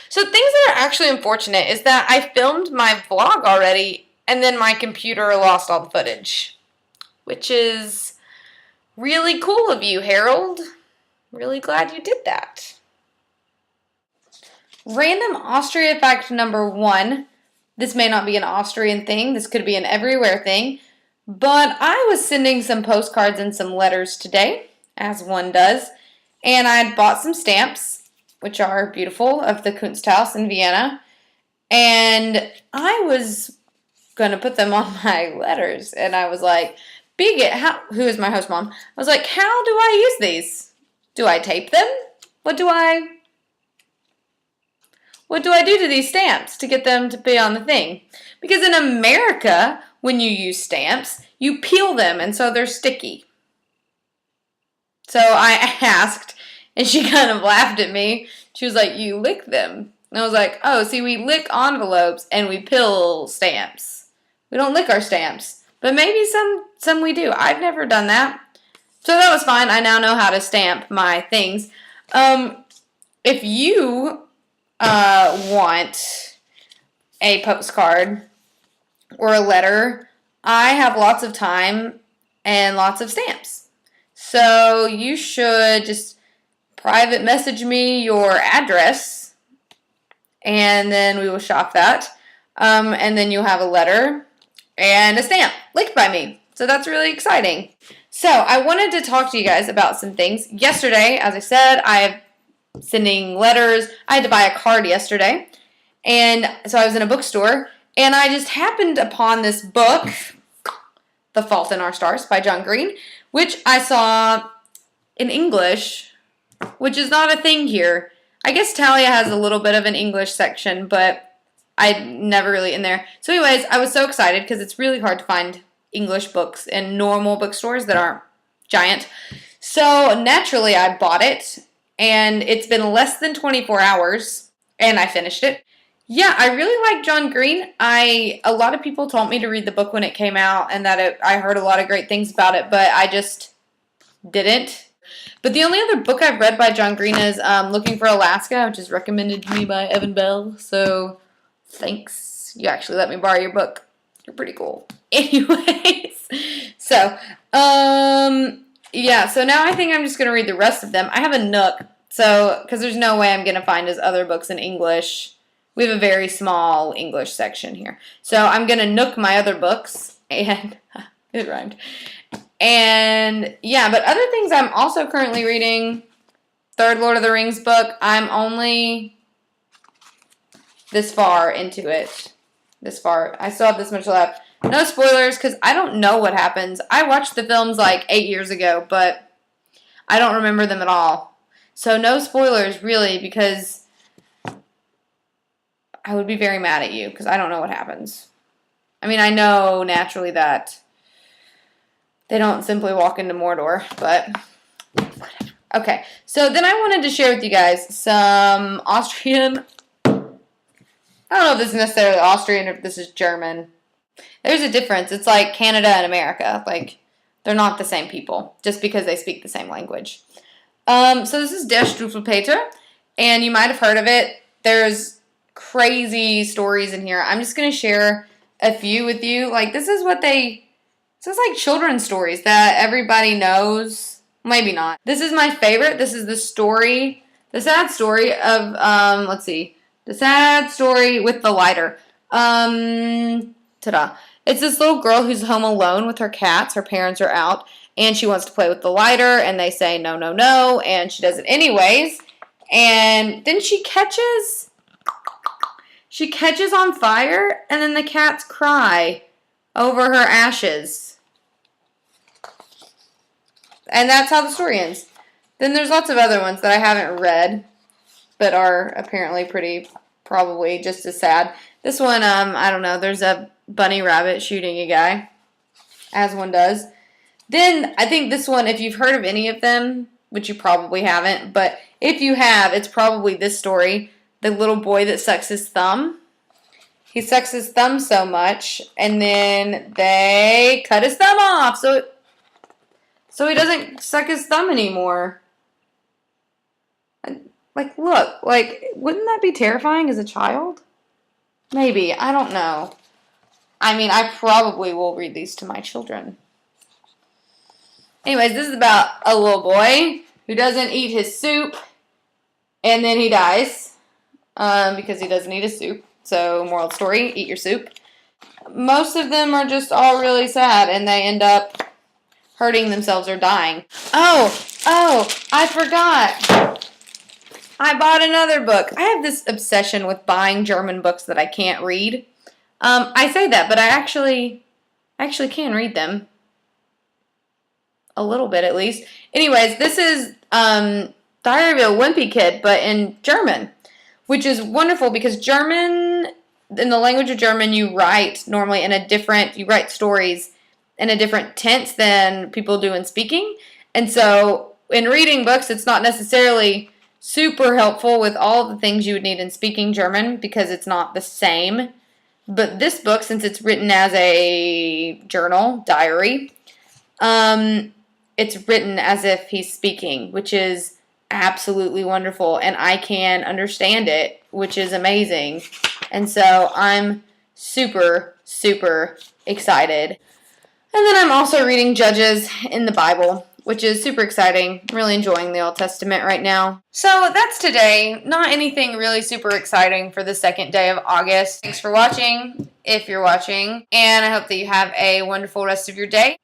So things that are actually unfortunate is that I filmed my vlog already and then my computer lost all the footage, which is really cool of you, Harold. Really glad you did that. Random Austria fact number 1. This may not be an Austrian thing. This could be an everywhere thing. But I was sending some postcards and some letters today, as one does. And I had bought some stamps, which are beautiful, of the Kunsthaus in Vienna. And I was going to put them on my letters. And I was like, Birgit, who is my host mom, I was like, how do I use these? Do I tape them? What do I do to these stamps to get them to be on the thing? Because in America, when you use stamps, you peel them, and so they're sticky. So I asked, and she kind of laughed at me. She was like, you lick them. And I was like, oh, see, we lick envelopes, and we peel stamps. We don't lick our stamps. But maybe some we do. I've never done that. So that was fine. I now know how to stamp my things. If you want a postcard or a letter, I have lots of time and lots of stamps. So you should just private message me your address, and then we will shop that. And then you'll have a letter and a stamp licked by me. So that's really exciting. So I wanted to talk to you guys about some things. Yesterday, as I said, I'm sending letters. I had to buy a card yesterday. And so I was in a bookstore, and I just happened upon this book, The Fault in Our Stars by John Green, which I saw in English, which is not a thing here. I guess Talia has a little bit of an English section, but I'm never really in there. So anyways, I was so excited because it's really hard to find English books in normal bookstores that aren't giant. So naturally, I bought it, and it's been less than 24 hours, and I finished it. Yeah, I really like John Green. A lot of people told me to read the book when it came out, and that I heard a lot of great things about it, but I just didn't. But the only other book I've read by John Green is Looking for Alaska, which is recommended to me by Evan Bell. So thanks. You actually let me borrow your book. You're pretty cool. Anyways, so yeah. So now I think I'm just gonna read the rest of them. I have a Nook, so because there's no way I'm gonna find his other books in English. We have a very small English section here, so I'm gonna Nook my other books, and it rhymed. And yeah, but other things I'm also currently reading. Third Lord of the Rings book. I'm only this far into it. This far. I still have this much left. No spoilers, because I don't know what happens. I watched the films like 8 years ago, but I don't remember them at all. So no spoilers, really, because I would be very mad at you, because I don't know what happens. I mean, I know naturally that they don't simply walk into Mordor, but whatever. Okay, so then I wanted to share with you guys some Austrian. I don't know if this is necessarily Austrian or if this is German. There's a difference. It's like Canada and America. Like, they're not the same people just because they speak the same language. So this is Der Struwwelpeter, and you might have heard of it. There's crazy stories in here. I'm just going to share a few with you. Like, this is like children's stories that everybody knows. Maybe not. This is my favorite. This is the sad story of, let's see. The sad story with the lighter. Ta-da. It's this little girl who's home alone with her cats. Her parents are out, and she wants to play with the lighter, and they say no, no, no, and she does it anyways. And then she catches on fire, and then the cats cry over her ashes. And that's how the story ends. Then there's lots of other ones that I haven't read, but are apparently probably just as sad. This one, I don't know, there's a bunny rabbit shooting a guy, as one does. Then, I think this one, if you've heard of any of them, which you probably haven't, but if you have, it's probably this story, the little boy that sucks his thumb. He sucks his thumb so much, and then they cut his thumb off, so he doesn't suck his thumb anymore. Like, look, like, wouldn't that be terrifying as a child? Maybe. I don't know. I mean, I probably will read these to my children. Anyways, this is about a little boy who doesn't eat his soup, and then he dies because he doesn't eat his soup. So, moral of the story, eat your soup. Most of them are just all really sad, and they end up hurting themselves or dying. Oh, I forgot. I bought another book. I have this obsession with buying German books that I can't read. I say that, but I actually can read them. A little bit, at least. Anyways, this is Diary of a Wimpy Kid, but in German, which is wonderful because German, in the language of German, you write normally you write stories in a different tense than people do in speaking. And so in reading books, it's not necessarily super helpful with all the things you would need in speaking German because it's not the same. But this book, since it's written as a journal, diary, it's written as if he's speaking, which is absolutely wonderful. And I can understand it, which is amazing. And so I'm super, super excited. And then I'm also reading Judges in the Bible, which is super exciting. I'm really enjoying the Old Testament right now. So that's today. Not anything really super exciting for the second day of August. Thanks for watching, if you're watching. And I hope that you have a wonderful rest of your day.